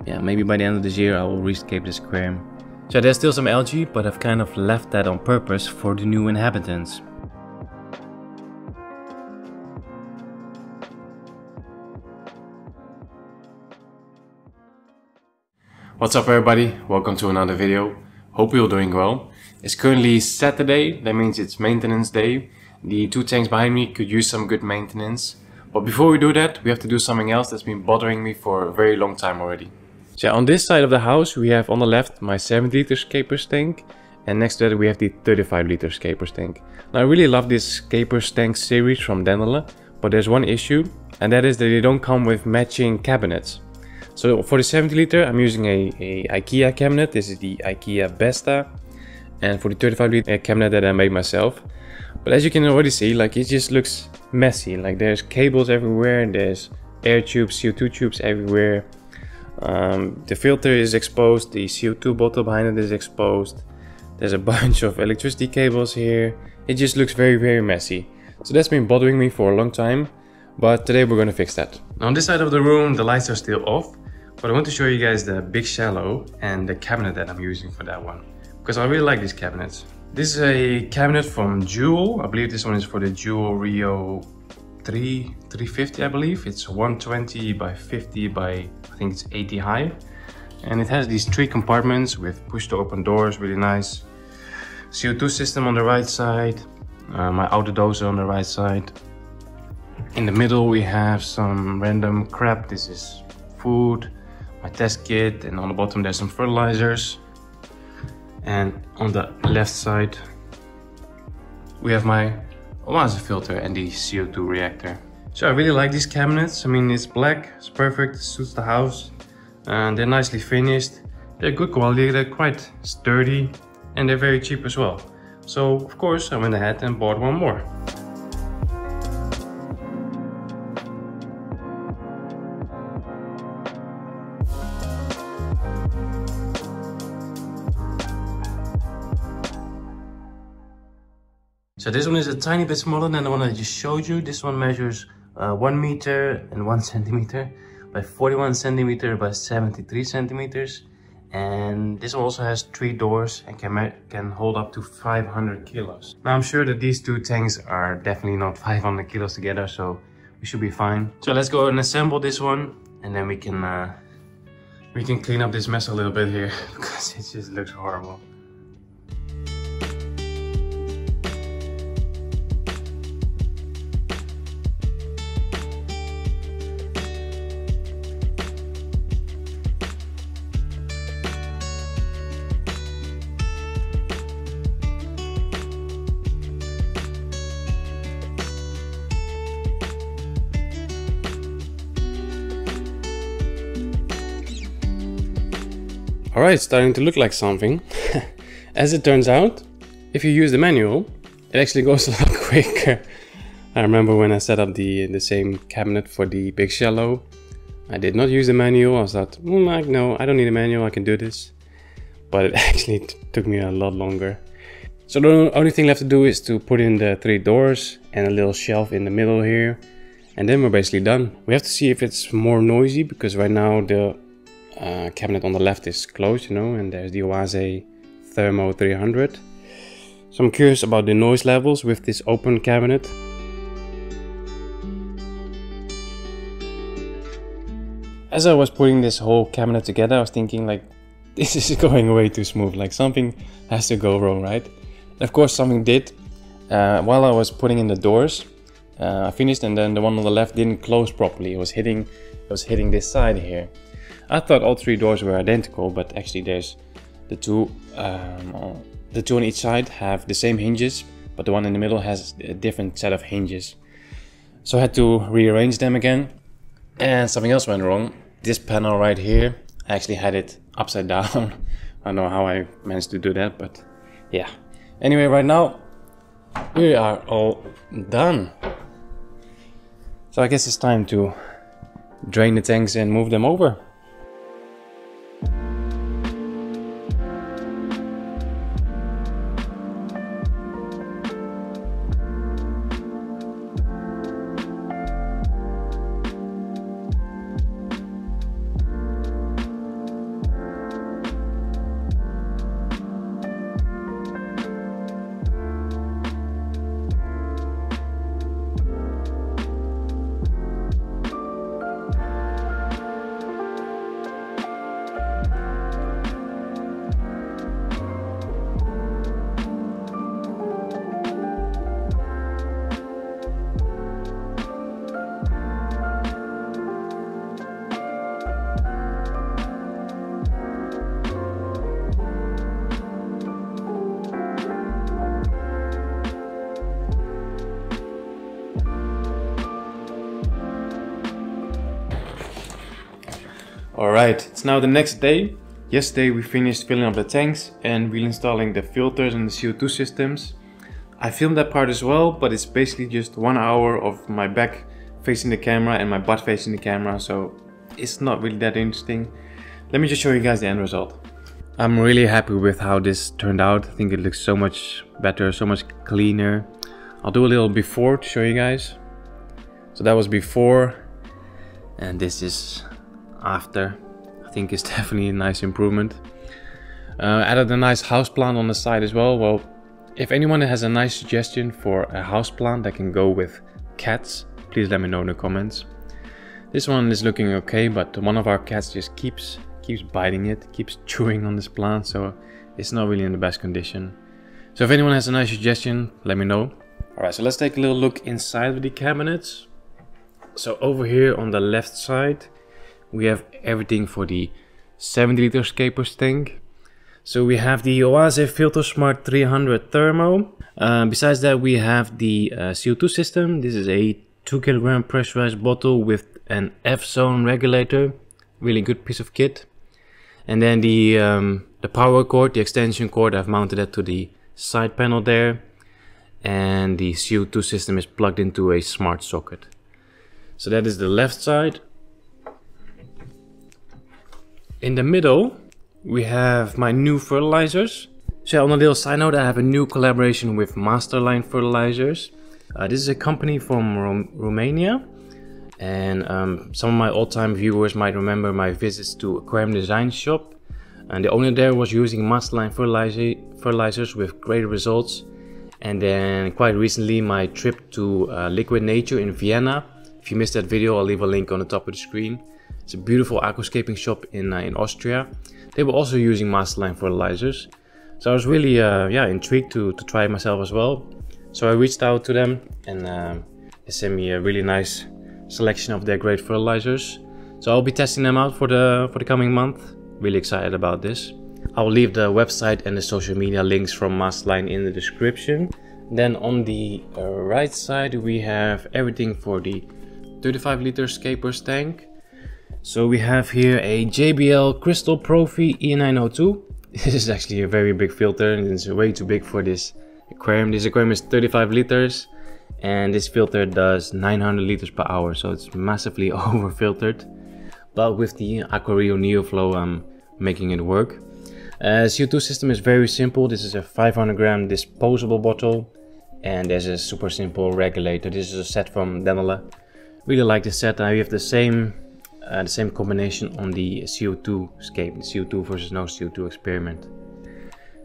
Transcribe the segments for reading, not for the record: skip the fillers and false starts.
yeah, maybe by the end of this year I will rescape this aquarium. So there's still some algae, but I've kind of left that on purpose for the new inhabitants. What's up everybody, welcome to another video. Hope you're doing well. It's currently Saturday, that means it's maintenance day. The two tanks behind me could use some good maintenance. But before we do that, we have to do something else that's been bothering me for a very long time already. So on this side of the house we have on the left my 70-liter Scapers tank, and next to that we have the 35-liter Scapers tank. Now I really love this Scapers tank series from Dennerle, but there's one issue, and that is that they don't come with matching cabinets. So for the 70-liter I'm using a IKEA cabinet. This is the IKEA Besta, and for the 35-liter cabinet that I made myself. But as you can already see, like, it just looks messy. Like, there's cables everywhere, there's air tubes, CO2 tubes everywhere. The filter is exposed, the CO2 bottle behind it is exposed. There's a bunch of electricity cables here. It just looks very messy. So that's been bothering me for a long time, but today we're gonna fix that. Now on this side of the room the lights are still off, but I want to show you guys the big shallow and the cabinet that I'm using for that one, because I really like these cabinets. This is a cabinet from Jewel. I believe this one is for the Jewel Rio 350, I believe. It's 120 by 50 by, I think it's 80 high. And it has these 3 compartments with push to open doors, really nice. CO2 system on the right side. My outer doser on the right side. In the middle we have some random crap. This is food, my test kit, and on the bottom there's some fertilizers. And on the left side we have my water filter and the CO2 reactor. So I really like these cabinets. I mean, it's black, it's perfect, it suits the house, and they're nicely finished. They're good quality, they're quite sturdy, and they're very cheap as well. So of course I went ahead and bought one more. So this one is a tiny bit smaller than the one I just showed you. This one measures 1 meter and 1 centimeter by 41 centimeter by 73 centimeters. And this one also has 3 doors and can hold up to 500 kilos. Now I'm sure that these two tanks are definitely not 500 kilos together, so we should be fine. So let's go and assemble this one, and then we can clean up this mess a little bit here because it just looks horrible. Alright, it's starting to look like something. As it turns out, if you use the manual, it actually goes a lot quicker. I remember when I set up the same cabinet for the big shallow, I did not use the manual. I thought, no, I don't need a manual, I can do this. But it actually took me a lot longer. So the only thing left to do is to put in the 3 doors and a little shelf in the middle here. And then we're basically done. We have to see if it's more noisy, because right now the cabinet on the left is closed, you know, and there's the Oase Thermo 300. So I'm curious about the noise levels with this open cabinet. As I was putting this whole cabinet together, I was thinking, like, this is going way too smooth, like something has to go wrong, right? And of course something did. While I was putting in the doors, I finished, and then the one on the left didn't close properly. It was hitting this side here. I thought all 3 doors were identical, but actually there's the two on each side have the same hinges, but the one in the middle has a different set of hinges. So I had to rearrange them again, and something else went wrong. This panel right here, I actually had it upside down. I don't know how I managed to do that, but yeah. Anyway, right now we are all done. So I guess it's time to drain the tanks and move them over. Alright, it's now the next day. Yesterday we finished filling up the tanks and reinstalling the filters and the CO2 systems. I filmed that part as well, but it's basically just 1 hour of my back facing the camera and my butt facing the camera, so it's not really that interesting. Let me just show you guys the end result. I'm really happy with how this turned out. I think it looks so much better, so much cleaner. I'll do a little before to show you guys. So that was before, and this is after. I think it's definitely a nice improvement. Added a nice houseplant on the side as well. Well, if anyone has a nice suggestion for a houseplant that can go with cats, please let me know in the comments. This one is looking okay, but one of our cats just keeps biting it, keeps chewing on this plant, so it's not really in the best condition. So if anyone has a nice suggestion, let me know. Alright, so let's take a little look inside of the cabinets. So over here on the left side, we have everything for the 70-liter Scapers tank. So we have the Oase Filter Smart 300 Thermo. Besides that, we have the CO2 system. This is a 2 kg pressurized bottle with an F-zone regulator. Really good piece of kit. And then the power cord, the extension cord, I've mounted that to the side panel there. And the CO2 system is plugged into a smart socket. So that is the left side. In the middle, we have my new fertilizers. So on a little side note, I have a new collaboration with Masterline Fertilizers. This is a company from Romania. And some of my old-time viewers might remember my visits to Aquarium Design Shop. And the owner there was using Masterline fertilizers with great results. And then quite recently, my trip to Liquid Nature in Vienna. If you missed that video, I'll leave a link on the top of the screen. It's a beautiful aquascaping shop in Austria. They were also using Masterline fertilizers. So I was really intrigued to try it myself as well. So I reached out to them and they sent me a really nice selection of their great fertilizers. So I'll be testing them out for the coming month. Really excited about this. I'll leave the website and the social media links from Masterline in the description. Then on the right side we have everything for the 35-liter Scapers tank. So we have here a JBL Crystal Profi E902. This is actually a very big filter and it's way too big for this aquarium. This aquarium is 35 liters and this filter does 900 liters per hour, so it's massively over filtered. But with the Aquario NEO Flow, I'm making it work. CO2 system is very simple. This is a 500 gram disposable bottle and there's a super simple regulator. This is a set from Dennerle. Really like this set. I have the same combination on the CO2 scape, the CO2 versus no CO2 experiment.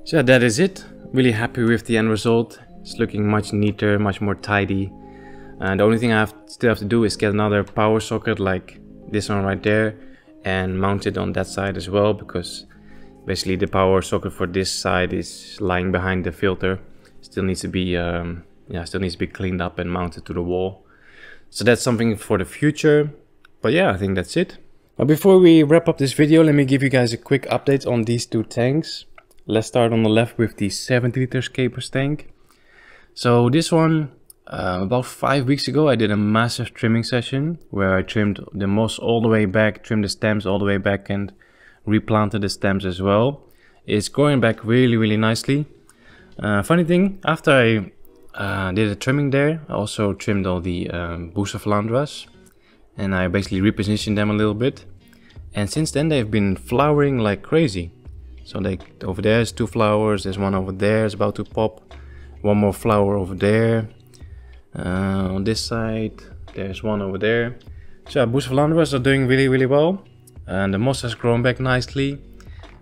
So that is it. Really happy with the end result. It's looking much neater, much more tidy. The only thing I still have to do is get another power socket like this one right there and mount it on that side as well, because basically the power socket for this side is lying behind the filter. Still needs to be cleaned up and mounted to the wall. So that's something for the future. But yeah, I think that's it. But before we wrap up this video, let me give you guys a quick update on these two tanks. Let's start on the left with the 70-liter Scapers tank. So this one, about 5 weeks ago, I did a massive trimming session where I trimmed the moss all the way back, trimmed the stems all the way back and replanted the stems as well. It's growing back really nicely. Funny thing, after I did a trimming there, I also trimmed all the Bucephalandras. And I basically repositioned them a little bit. And since then they've been flowering like crazy. So over there's 2 flowers, there's one over there, it's about to pop. One more flower over there. On this side, there's one over there. So Bucephalandras are doing really well. And the moss has grown back nicely.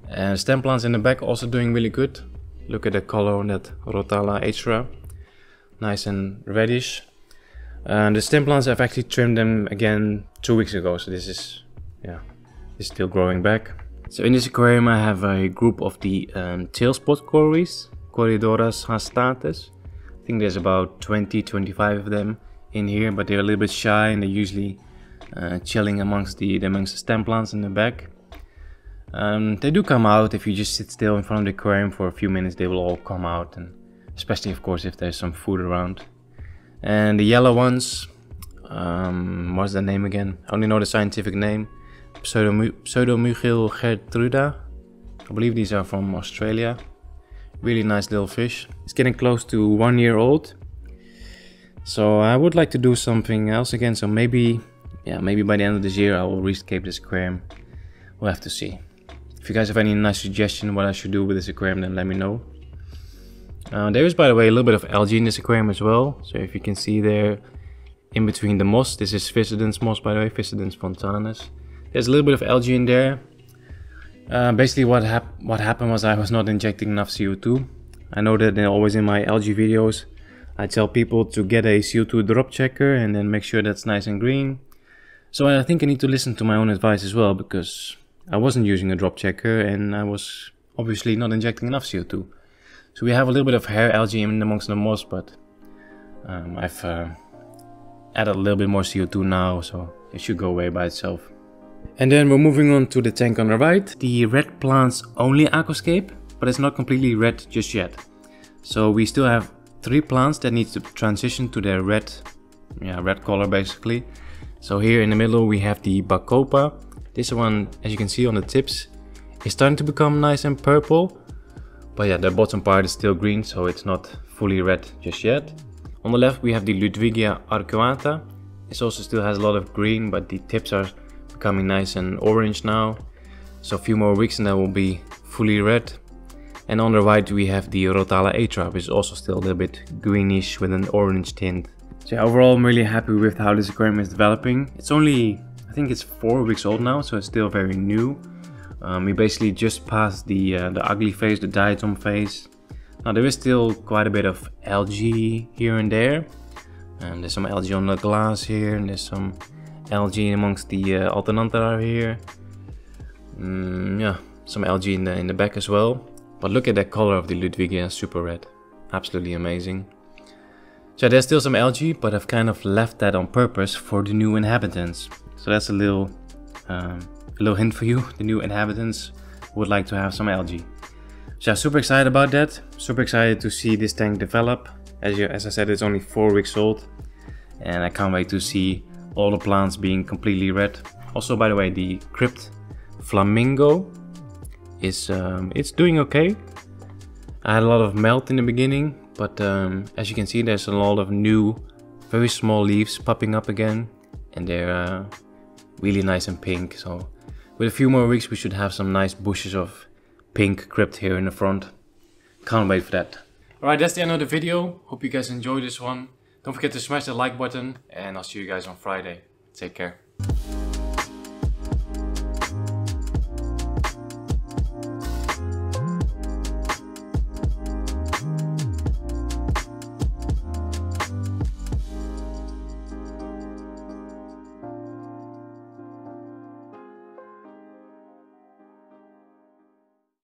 And stem plants in the back also doing really good. Look at the color on that Rotala H'ra. Nice and reddish. The stem plants, I've actually trimmed them again 2 weeks ago, so this is still growing back. So in this aquarium I have a group of the tail spot cories, Corridoras hastates. I think there's about 20-25 of them in here, but they're a little bit shy and they're usually chilling amongst the stem plants in the back. They do come out if you just sit still in front of the aquarium for a few minutes. They will all come out, and especially of course if there's some food around. And the yellow ones, what's the name again? I only know the scientific name. Pseudomugil Gertruda. I believe these are from Australia. Really nice little fish. It's getting close to 1 year old. So I would like to do something else again. So maybe, yeah, maybe by the end of this year I will rescape this aquarium. We'll have to see. If you guys have any nice suggestion what I should do with this aquarium, then let me know. There is, by the way, a little bit of algae in this aquarium as well. So if you can see there, in between the moss, this is Fissidens moss, by the way, Fissidens fontanus. There's a little bit of algae in there. Basically what happened was I was not injecting enough CO2. I know that always in my algae videos I tell people to get a CO2 drop checker and then make sure that's nice and green. So I think I need to listen to my own advice as well, because I wasn't using a drop checker and I was obviously not injecting enough CO2. So we have a little bit of hair algae in amongst the moss, but I've added a little bit more CO2 now, so it should go away by itself. And then we're moving on to the tank on the right. The red plants only aquascape, but it's not completely red just yet. So we still have 3 plants that need to transition to their red color basically. So here in the middle we have the Bacopa. This one, as you can see on the tips, is starting to become nice and purple. But yeah, the bottom part is still green, so it's not fully red just yet. On the left we have the Ludwigia arcuata. This also still has a lot of green, but the tips are becoming nice and orange now. So a few more weeks and that will be fully red. And on the right we have the Rotala H'ra, which is also still a little bit greenish with an orange tint. So yeah, overall I'm really happy with how this aquarium is developing. It's only, I think it's 4 weeks old now, so it's still very new. We basically just passed the ugly phase, the diatom phase. Now there is still quite a bit of algae here and there. And there's some algae on the glass here, and there's some algae amongst the Alternanthera here. Yeah, some algae in the back as well. But look at the color of the Ludwigia, super red. Absolutely amazing. So there's still some algae, but I've kind of left that on purpose for the new inhabitants. So that's a little hint for you. The new inhabitants would like to have some algae. So yeah, super excited about that. Super excited to see this tank develop. As I said, it's only 4 weeks old. And I can't wait to see all the plants being completely red. Also, by the way, the Flamingo is it's doing okay. I had a lot of melt in the beginning, but as you can see, there's a lot of new, very small leaves popping up again, and they're really nice and pink. So with a few more weeks, we should have some nice bushes of pink crypt here in the front. Can't wait for that. Alright, that's the end of the video. Hope you guys enjoyed this one. Don't forget to smash the like button, and I'll see you guys on Friday. Take care.